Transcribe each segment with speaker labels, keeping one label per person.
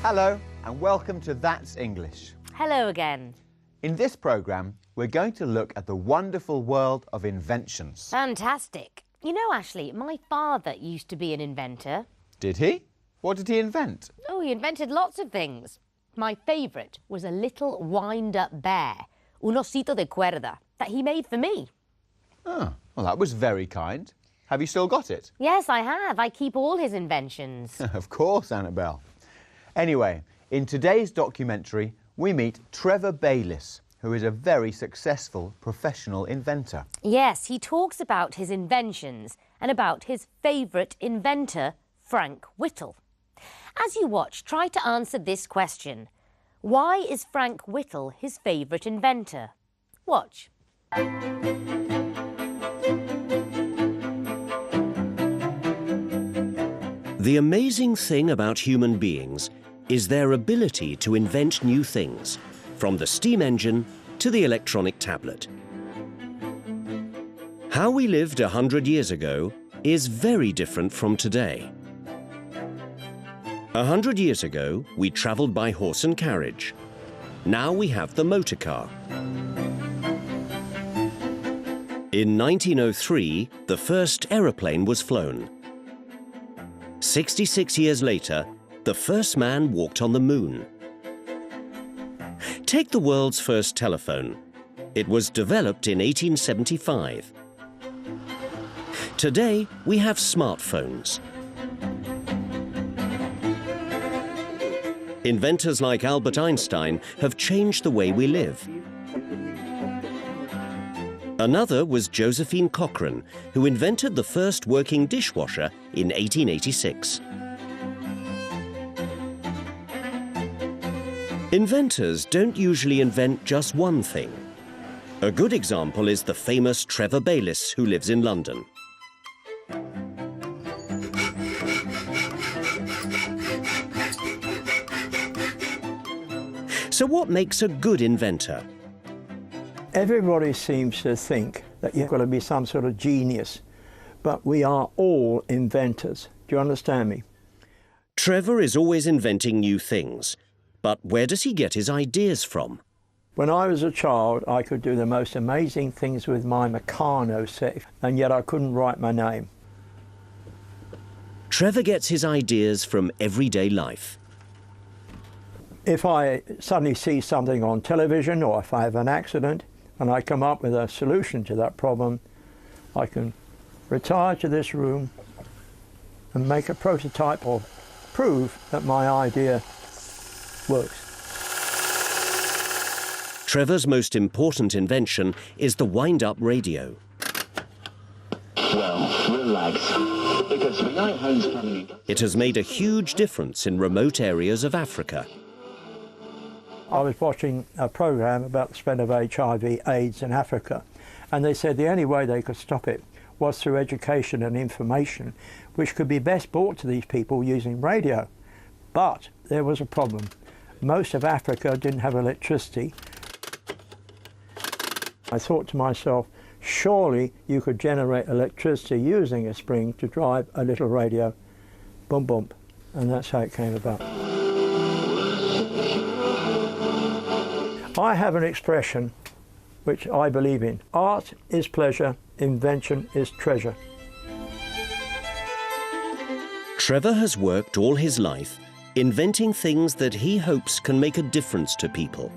Speaker 1: Hello and welcome to That's English.
Speaker 2: Hello again.
Speaker 1: In this programme, we're going to look at the wonderful world of inventions.
Speaker 2: Fantastic. You know, Ashley, my father used to be an inventor.
Speaker 1: Did he? What did he invent?
Speaker 2: Oh, he invented lots of things. My favourite was a little wind-up bear, un osito de cuerda, that he made for me.
Speaker 1: Oh, well, that was very kind. Have you still got it?
Speaker 2: Yes, I have. I keep all his inventions.
Speaker 1: Of course, Annabelle. Anyway, in today's documentary, we meet Trevor Bayliss, who is a very successful professional inventor.
Speaker 2: Yes, he talks about his inventions and about his favourite inventor, Frank Whittle. As you watch, try to answer this question. Why is Frank Whittle his favourite inventor? Watch.
Speaker 3: The amazing thing about human beings is their ability to invent new things, from the steam engine to the electronic tablet. How we lived 100 years ago is very different from today. 100 years ago, we travelled by horse and carriage. Now we have the motor car. In 1903, the first aeroplane was flown. 66 years later, the first man walked on the moon. Take the world's first telephone. It was developed in 1875. Today, we have smartphones. Inventors like Albert Einstein have changed the way we live. Another was Josephine Cochrane, who invented the first working dishwasher in 1886. Inventors don't usually invent just one thing. A good example is the famous Trevor Bayliss, who lives in London. So what makes a good inventor?
Speaker 4: Everybody seems to think that you've got to be some sort of genius, but we are all inventors. Do you understand me?
Speaker 3: Trevor is always inventing new things. But where does he get his ideas from?
Speaker 4: When I was a child, I could do the most amazing things with my Meccano set, and yet I couldn't write my name.
Speaker 3: Trevor gets his ideas from everyday life.
Speaker 4: If I suddenly see something on television, or if I have an accident, and I come up with a solution to that problem, I can retire to this room and make a prototype or prove that my idea works.
Speaker 3: Trevor's most important invention is the wind-up radio.
Speaker 5: Well, relax, because the night home's coming.
Speaker 3: It has made a huge difference in remote areas of Africa.
Speaker 4: I was watching a program about the spread of HIV/AIDS in Africa, and they said the only way they could stop it was through education and information, which could be best brought to these people using radio. But there was a problem. Most of Africa didn't have electricity. I thought to myself, surely you could generate electricity using a spring to drive a little radio. Boom, boom. And that's how it came about. I have an expression which I believe in. Art is pleasure, invention is treasure.
Speaker 3: Trevor has worked all his life inventing things that he hopes can make a difference to people.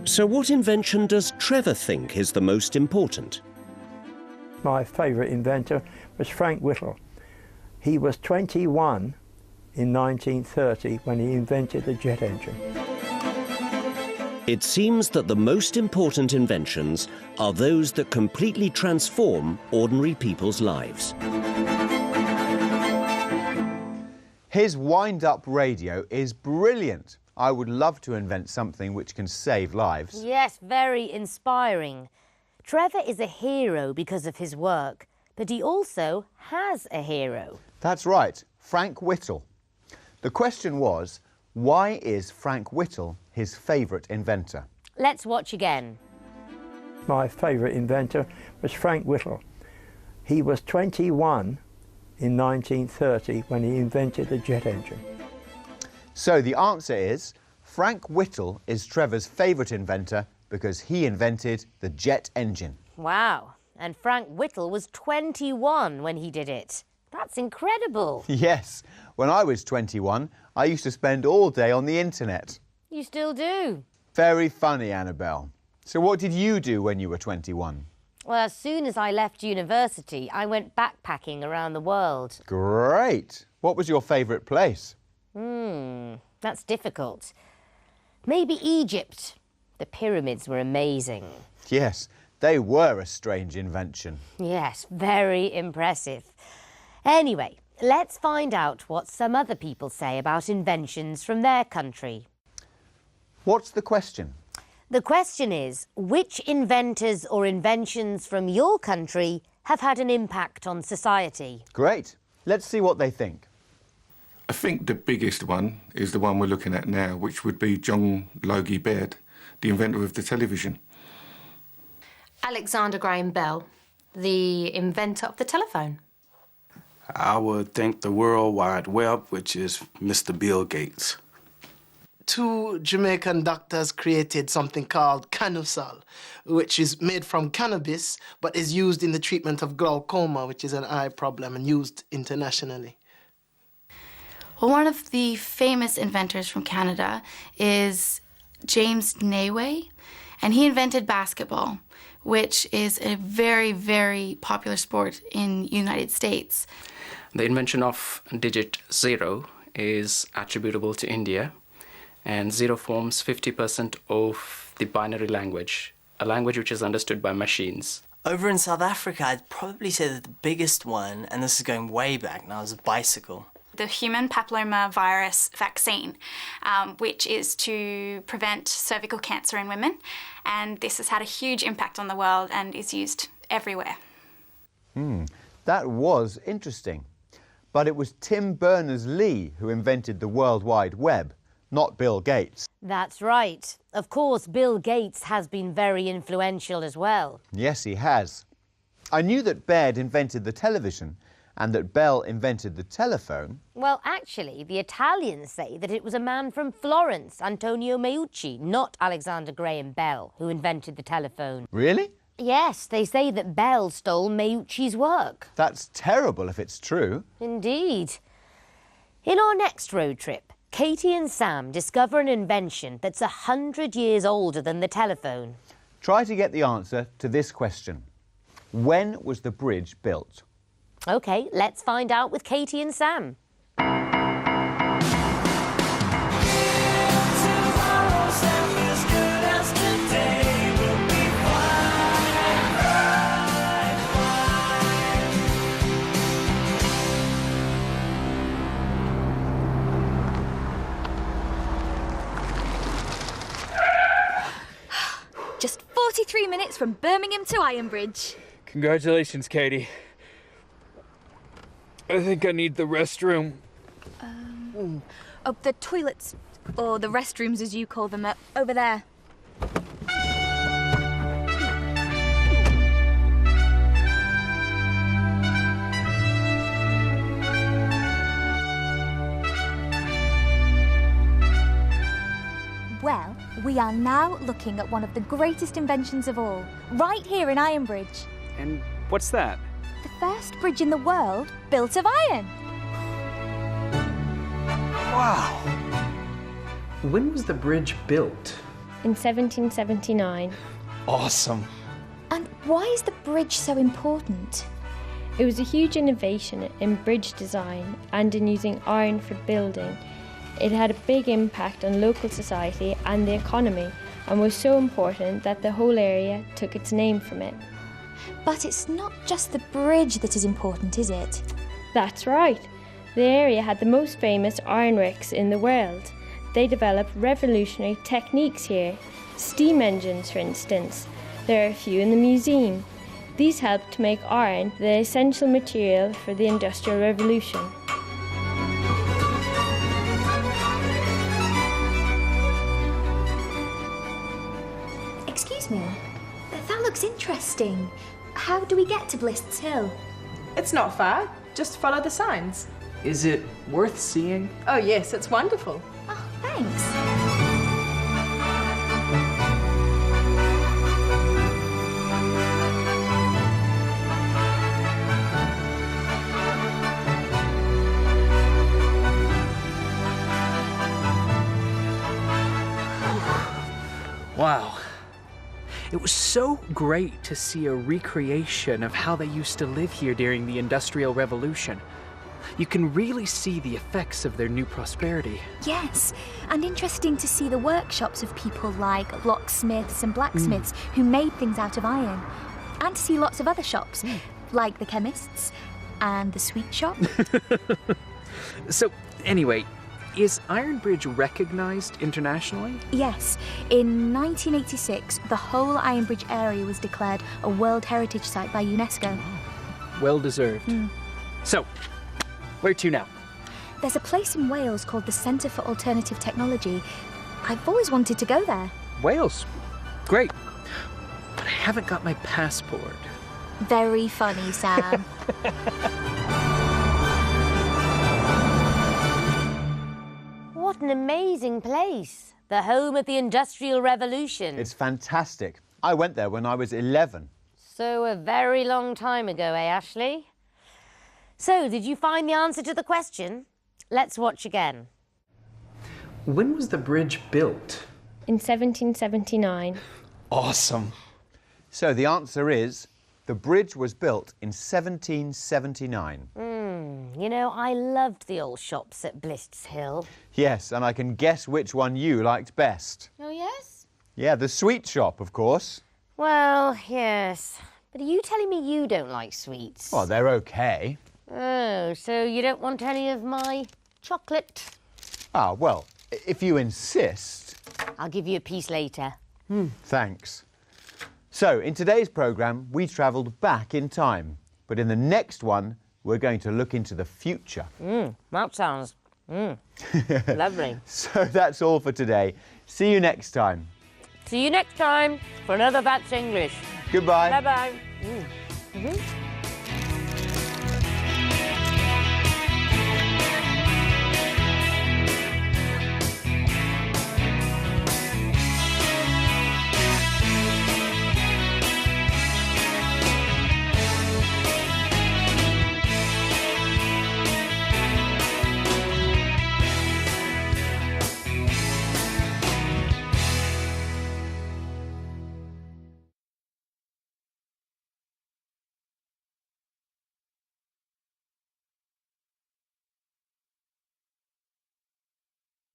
Speaker 3: So what invention does Trevor think is the most important?
Speaker 4: My favourite inventor was Frank Whittle. He was 21 in 1930 when he invented the jet engine.
Speaker 3: It seems that the most important inventions are those that completely transform ordinary people's lives.
Speaker 1: His wind-up radio is brilliant. I would love to invent something which can save lives.
Speaker 2: Yes, very inspiring. Trevor is a hero because of his work, but he also has a hero.
Speaker 1: That's right, Frank Whittle. The question was, why is Frank Whittle his favourite inventor?
Speaker 2: Let's watch again.
Speaker 4: My favourite inventor was Frank Whittle. He was 21 in 1930 when he invented the jet engine.
Speaker 1: So the answer is Frank Whittle is Trevor's favourite inventor because he invented the jet engine.
Speaker 2: Wow. And Frank Whittle was 21 when he did it. That's incredible.
Speaker 1: Yes. When I was 21, I used to spend all day on the internet.
Speaker 2: You still do.
Speaker 1: Very funny, Annabelle. So what did you do when you were 21?
Speaker 2: Well, as soon as I left university, I went backpacking around the world.
Speaker 1: Great. What was your favourite place?
Speaker 2: That's difficult. Maybe Egypt. The pyramids were amazing.
Speaker 1: Yes, they were a strange invention.
Speaker 2: Yes, very impressive. Anyway, let's find out what some other people say about inventions from their country.
Speaker 1: What's the question?
Speaker 2: The question is, which inventors or inventions from your country have had an impact on society?
Speaker 1: Great. Let's see what they think.
Speaker 6: I think the biggest one is the one we're looking at now, which would be John Logie Baird, the inventor of the television.
Speaker 7: Alexander Graham Bell, the inventor of the telephone.
Speaker 8: I would think the World Wide Web, which is Mr. Bill Gates.
Speaker 9: 2 Jamaican doctors created something called Canusol, which is made from cannabis, but is used in the treatment of glaucoma, which is an eye problem and used internationally.
Speaker 10: Well, one of the famous inventors from Canada is James Nayway, and he invented basketball, which is a very, very popular sport in the United States.
Speaker 11: The invention of digit 0 is attributable to India, and 0 forms 50% of the binary language, a language which is understood by machines.
Speaker 12: Over in South Africa, I'd probably say that the biggest one, and this is going way back now, is a bicycle.
Speaker 13: The human papillomavirus vaccine, which is to prevent cervical cancer in women. And this has had a huge impact on the world and is used everywhere.
Speaker 1: That was interesting. But it was Tim Berners-Lee who invented the World Wide Web, not Bill Gates.
Speaker 2: That's right. Of course, Bill Gates has been very influential as well.
Speaker 1: Yes, he has. I knew that Baird invented the television and that Bell invented the telephone.
Speaker 2: Well, actually, the Italians say that it was a man from Florence, Antonio Meucci, not Alexander Graham Bell, who invented the telephone.
Speaker 1: Really?
Speaker 2: Yes, they say that Bell stole Meucci's work.
Speaker 1: That's terrible if it's true.
Speaker 2: Indeed. In our next road trip, Katie and Sam discover an invention that's 100 years older than the telephone.
Speaker 1: Try to get the answer to this question. When was the bridge built?
Speaker 2: OK, let's find out with Katie and Sam.
Speaker 14: Just 43 minutes from Birmingham to Ironbridge.
Speaker 15: Congratulations, Katie. I think I need the restroom.
Speaker 14: Oh, the toilets, or the restrooms as you call them, are over there. Well, we are now looking at one of the greatest inventions of all, right here in Ironbridge.
Speaker 15: And what's that?
Speaker 14: The first bridge in the world built of iron.
Speaker 16: Wow! When was the bridge built?
Speaker 17: In 1779.
Speaker 16: Awesome!
Speaker 14: And why is the bridge so important?
Speaker 17: It was a huge innovation in bridge design and in using iron for building. It had a big impact on local society and the economy, and was so important that the whole area took its name from it.
Speaker 14: But it's not just the bridge that is important, is it?
Speaker 17: That's right. The area had the most famous ironworks in the world. They developed revolutionary techniques here. Steam engines, for instance. There are a few in the museum. These helped to make iron the essential material for the Industrial Revolution.
Speaker 14: Excuse me, that looks interesting. How do we get to Blist's Hill?
Speaker 18: It's not far, just follow the signs.
Speaker 16: Is it worth seeing?
Speaker 18: Oh, yes, it's wonderful.
Speaker 14: Oh, thanks.
Speaker 16: Wow. It was so great to see a recreation of how they used to live here during the Industrial Revolution. You can really see the effects of their new prosperity.
Speaker 14: Yes, and interesting to see the workshops of people like locksmiths and blacksmiths who made things out of iron. And to see lots of other shops, like the chemists and the sweet shop.
Speaker 16: So, anyway, is Iron Bridge recognized internationally?
Speaker 14: Yes, in 1986, the whole Iron Bridge area was declared a World Heritage Site by UNESCO.
Speaker 16: Well deserved. So, where to now?
Speaker 14: There's a place in Wales called the Centre for Alternative Technology. I've always wanted to go there.
Speaker 16: Wales? Great. But I haven't got my passport.
Speaker 14: Very funny, Sam.
Speaker 2: What an amazing place. The home of the Industrial Revolution.
Speaker 1: It's fantastic. I went there when I was 11.
Speaker 2: So a very long time ago, eh, Ashley? So, did you find the answer to the question? Let's watch again.
Speaker 16: When was the bridge built?
Speaker 17: In 1779.
Speaker 16: Awesome.
Speaker 1: So the answer is, the bridge was built in 1779.
Speaker 2: You know, I loved the old shops at Blist's Hill.
Speaker 1: Yes, and I can guess which one you liked best.
Speaker 2: Oh, yes?
Speaker 1: Yeah, the sweet shop, of course.
Speaker 2: Well, yes. But are you telling me you don't like sweets?
Speaker 1: Well, they're okay.
Speaker 2: Oh, so you don't want any of my chocolate?
Speaker 1: Ah, well, if you insist.
Speaker 2: I'll give you a piece later.
Speaker 1: Thanks. So, in today's programme, we travelled back in time. But in the next one, we're going to look into the future.
Speaker 2: That sounds lovely.
Speaker 1: So that's all for today. See you next time.
Speaker 2: See you next time for another That's English.
Speaker 1: Goodbye.
Speaker 2: Bye-bye.